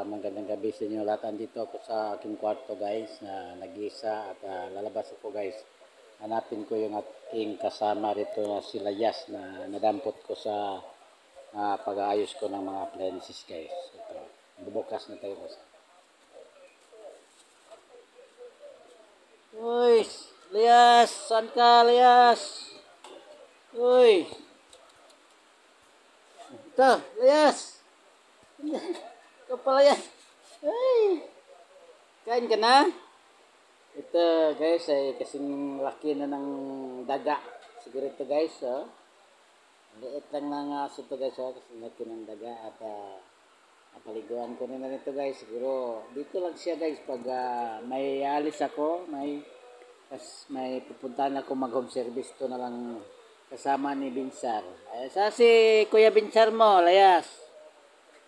Magandang gabi sa inyo lahat. Andito ako sa aking kwarto guys, na nag-isa at lalabas ako guys. Hanapin ko yung aking kasama rito na si Layas na nadampot ko sa pag-aayos ko ng mga appliances guys. Ito, bubukas na tayo guys. Uy, Layas! Saan ka, Layas? Uy! Ito, Layas! Ito pala yan. Ay! Kain ka na? Ito guys ay kasing laki na ng daga. Siguro ito guys, oh. Liit lang ng aso ito guys, oh. Kasing laki ng daga at napaliguan ko na nito guys. Siguro dito lang siya guys pag may alis ako, may pupuntahan ako mag home service to na lang kasama ni Binsar. Ay, sa si Kuya Binsar mo, Layas.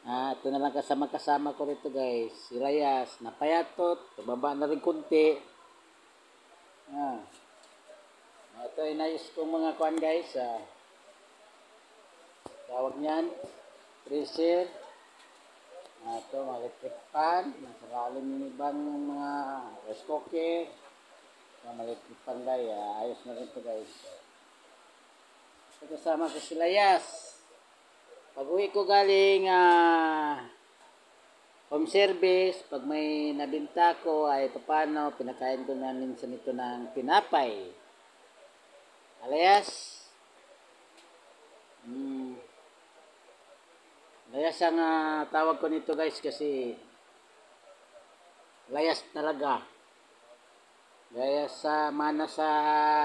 Ito na lang kasama ko rito guys. Si Layas, napayatot. Tumaba na rin kunti. Ito inayos kong mga kuan guys. Tawag niyan. Freezer. Ito, electric pan. Nasa lalim yung ibang mga rice cooker. Electric pan guys. Ayos na rin ito guys. Ito kasama ko si Layas. Pag uwi ko galing home service, pag may nabinta ko ay paano, pinakain ko na minsan ito ng pinapay. Layas? Layas ang tawag ko nito guys kasi layas talaga. Layas sa mana sa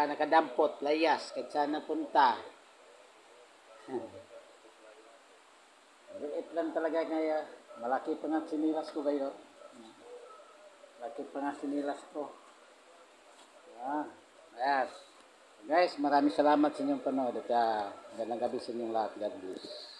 nakadampot, layas, kahit saan napunta. Liit lang talaga kaya malaki pa nga sinilas ko kayo. Malaki pa nga sinilas ko. Yes. Guys, maraming salamat sa inyong panood at magandang gabi sa inyong lahat. God bless.